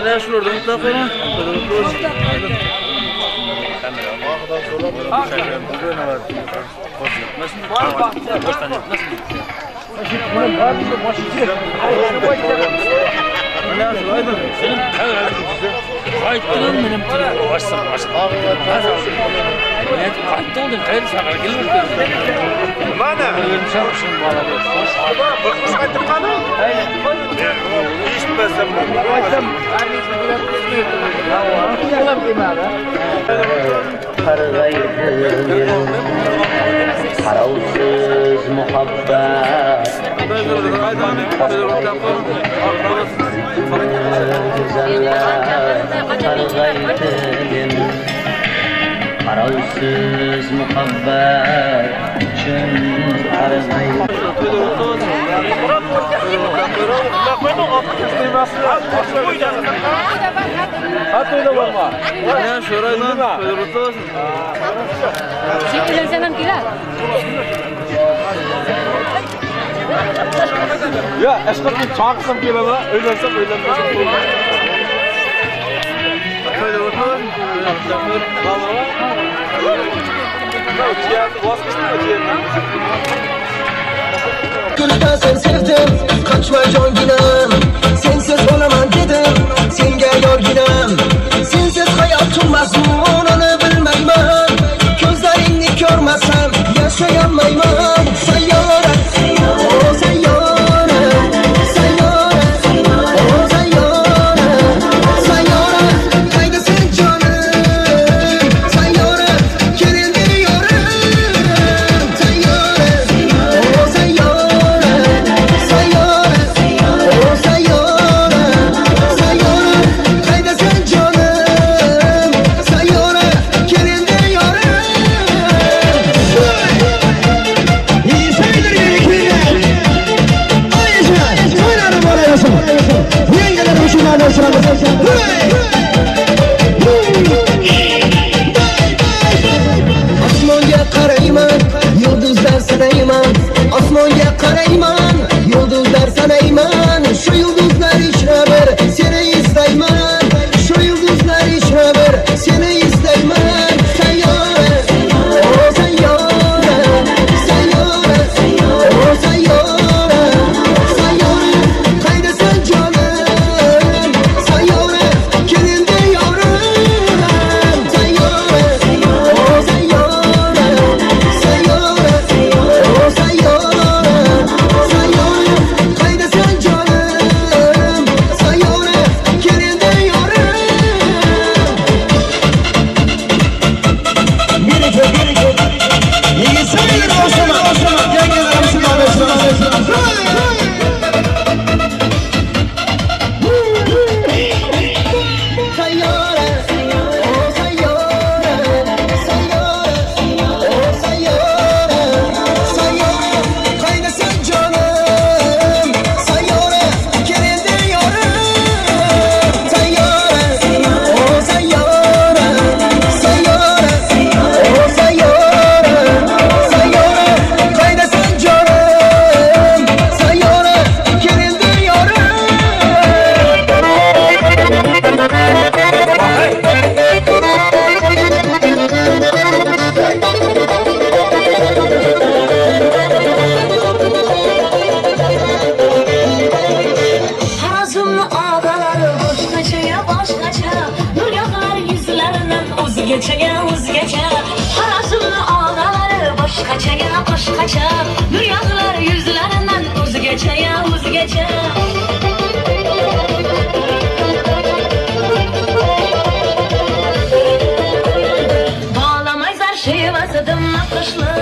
Ana şuradan mutlaka Qarovsiz muhabbat go'zallar qarg'aydim qarovsiz muhabbat uchun qarg'aydim Hatto'yda borma. Ana sho'raydan qo'ydirib Sen ham kelar. Ya, aslında çağırsam kelama, o'ylansam o'ylanmasam bo'lmaydi. Qo'ydirib o'tir. Gülden sevdim, kaçma jonginam. Sensiz olaman dedim, senga yorginam. Sensiz hayotım mazmunini bilmayman. Ko'zlaringni ko'rmasam yashayolmayman. Sayyora, oh sayyora, sayyora, oh sayyora, sayyora, qaydasan jonim? Sayyora, kelindi yorim. Sayyora, oh sayyora, sayyora, oh sayyora, sayyora, qaydasan jonim? Sayyora, kelindi yorim. Osmonga qarayman, yulduzlar sanayman. Osmonga qarayman, yulduzlar sanayman. Shu yulduzlar ichra bir seni istayman. Shu yulduzlar ichra bir seni istayman. Sayyora, oh sayyora, sayyora, oh sayyora, sayyora, qaydasan jonim? Sayyora, kelindi yorim. Sayyora, oh sayyora, sayyora, oh sayyora, sayyora, qaydasan jonim? Sayyora, kelindi yorim. Yigitlar boshima, yangilarimizni olishamiz. Sayyora, oh sayyora, sayyora, oh sayyora, sayyora, qaydasan jonim? Sayyora, kelindi yorim. Sayyora, oh sayyora, sayyora, oh sayyora, sayyora, qaydasan jonim? Sayyora, kelindi yorim. Harazımlı ağaları boşkaça ya boşkaça. Nur yağar yüzlerinden o'zgacha ya o'zgacha. Harazımlı ağaları boşkaça ya boşkaça. Nur yağar yüzlerinden o'zgacha ya o'zgacha. Bağlamayzar şivasidim naqshli.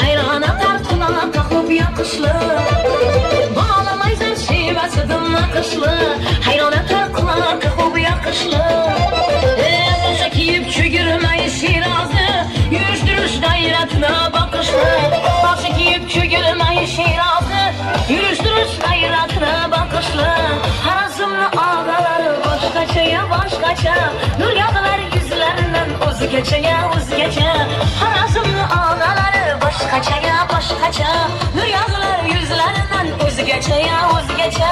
Hayronatar quloqqa xo'p yoqishli. Bağlamayzar şivasidim naqshli. Hayronatar quloqqa xo'p yoqishli. Bo'lsa kiyib cho'girmay Shirozni, yurishtirush g'ayratni boqishli. Bo'lsa kiyib cho'girmay Shirozni, yurishtirush g'ayratni boqishli. Harazimni og'alari boshqacha ya boshqacha. Nur yog'lar yuzlaridan o'zgacha ya o'zgacha. Harazimni og'alari boshqacha nur yog'lar yuzlaridan o'zgacha ya o'zgacha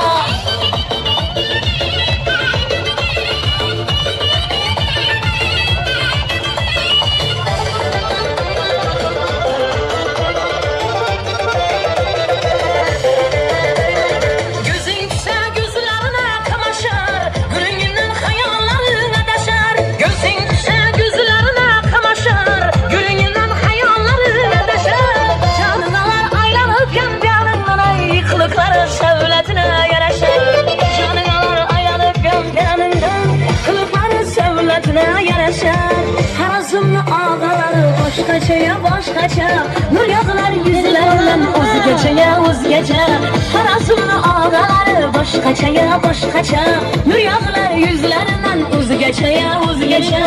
Harazımlı ağaları boşqacha ya boshqacha nur yog'lar yuzlaridan o'zgacha ya o'zgacha Harazımlı ağaları boshqacha ya boshqacha nur yog'lar yuzlaridan o'zgacha ya o'zgacha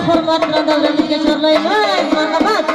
hurmat qadrlarimizga chorlaymiz marhamat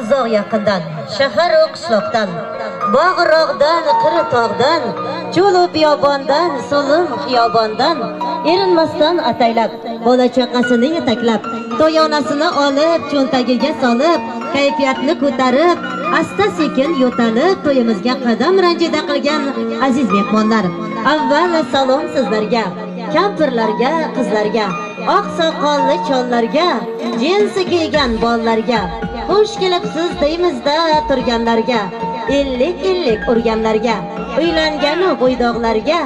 uzoq yaqindan, shahar u qishloqdan, bog'roqdan, qiri tog'dan, cho'lu biyobondan, so'lim xiyobondan, erinmasdan ataylab, bola chaqasini yetaklab, to'yonasini olib, cho'ntagiga solib, kayfiyatni ko'tarib, asta sekin yo'talib, to'yimizga qadam ranjida qilgan aziz mehmonlar, avval salom sizlarga, kampirlarga, qizlarga, oq soqolli chollarga, jinsi kiygan bollarga, xush kelibsiz deymizda turganlarga, illik urganlarga, uylanganu bo'ydoqlarga,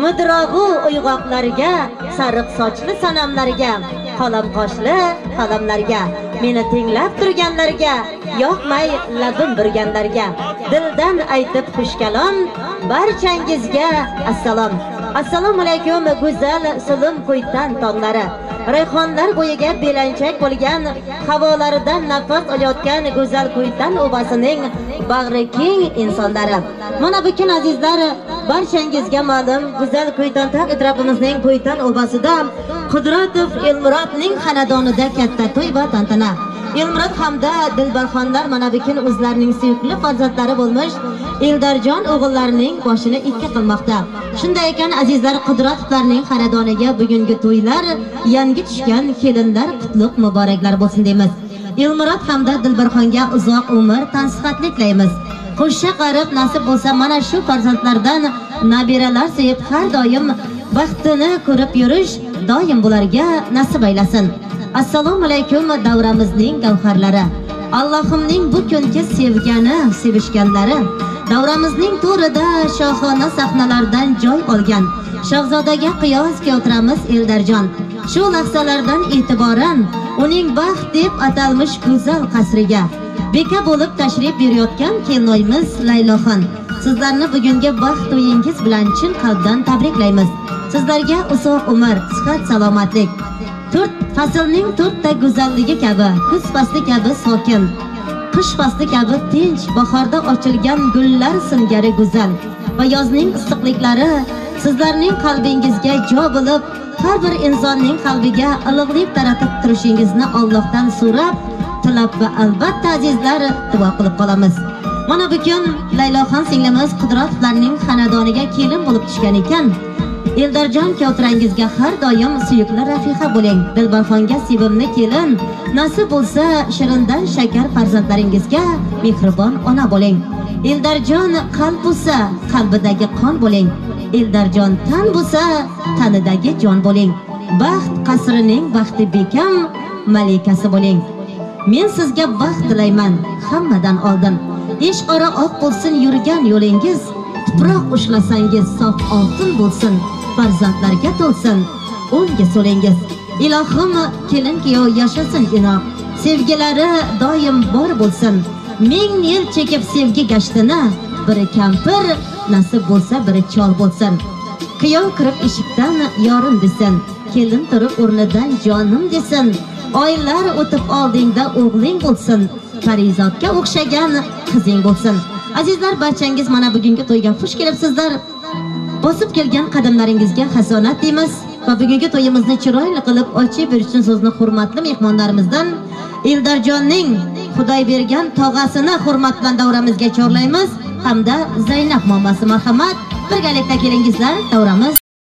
mudrag'u uyg'oqlarga, sariq sochli sanamlarga, qalam qoshli qalamlarga, meni tinglab turganlarga, yoqmay labim burganlarga, dildan aytib xush kalom barchangizga assalom. Assalomu alaykum go'zal so'lim qo'ytan tog'lari, rayhonlar bo'yiga belanchak bo'lgan havolaridan nafas olayotgan go'zal qo'ytan obasining bag'ri keng insonlari. Mana bu kun azizlar, barchangizga ma'lum go'zal qo'ytan tog' atrofimizning qo'ytan obasida Qudratov Elmurodning xonadonida katta to'y va tantana. Elmurod hamda Dilbarxonlar mana bu kun o'zlarining suyukli farzandlari bo'lmish Eldarjon o'g'illarining boshini ikki qilmoqda. Shunday ekan azizlar, Qudratovlarning xonadoniga bugungi to'ylar, yangi tushgan kelinlar qutlug' muboraklar bo'lsin deymiz. Elmurod hamda Dilbarxonga uzoq umr, tansihatli tilaymiz. Qo'shsha qarib nasib bo'lsa mana shu farzandlardan nabiralar sevib har doim baxtini ko'rib yurish doim bularga nasib aylasin. Assalomu alaykum davramizning gavharlari. Allohimning bu kunga sevgani, sevishganlari, davramizning to'rida shohona sahnalardan joy olgan Shahzodaga qiyos keltiramiz Eldarjon. Shu lahzalardan e'tiboran uning baxt deb atalmish go'zal qasriga beka bo'lib tashrif buyurayotgan kelinoyimiz Layloxon. Sizlarni bugungi baxt to'yingiz bilan chin qalbdan tabriklaymiz. Sizlarga uzoq umr, sihat, salomatlik, to'rt faslning to'rtta go'zalligi kabi, kuz fasli kabi sokin, qish fasli kabi tinch, bahorda ochilgan gullar singari go'zal va yozning issiqliklari sizlarning qalbingizga jo bo'lib, har bir insonning qalbiga iliqlik taratib turishingizni Allohdan so'rab, tilab va albatta azizlar duo qilib qolamiz. Mana bu kun Layloxon singlimiz Qudratovlarning xonadoniga kelin bo'lib tushgan ekan. Eldarjon ko'tirangizga har doim suyukli rafiqa bo'ling. Dilbarxonga sevimli kelin, nasib bo'lsa shirindan shakar farzandlaringizga mehribon ona bo'ling. Eldarjon qalb bo'lsa qalbidagi qon bo'ling. Eldarjon tan bo'lsa tanidagi jon bo'ling. Baxt qasrining baxti bekam malikasi bo'ling. Men sizga baxt tilayman hammadan oldin. Ish ora oq bo'lsin yurgan yo'lingiz, tuproq ushlasangiz sof oltin bo'lsin, farzandlarga to'lsin o'nga so'lingiz. Ilohim kelin kuyov yashasin inoq, sevgilari doim bor bo'lsin. Ming yil chekib sevgi gashtini, biri kampir nasib bo'lsa biri chol bo'lsin. Kuyov kirib eshikdan yorim desin, kelin turib o'rnidan jonim desin. Oylar o'tib oldingda o'g'ling bo'lsin, farizodga o'xshagan qizing bo'lsin. Azizlar, barchangiz mana bugungi to'yga xush kelibsizlar. Bosib kelgan qadamlaringizga hasonat deymiz va bugungi to'yimizni chiroyli qilib ochib berishni so'zni hurmatli mehmonlarimizdan Eldarjonning Xudoy bergan tog'asini hurmat bilan davramizga chorlaymiz hamda Zaynab momasi marhamat birgalikda kelingizlar, davramiz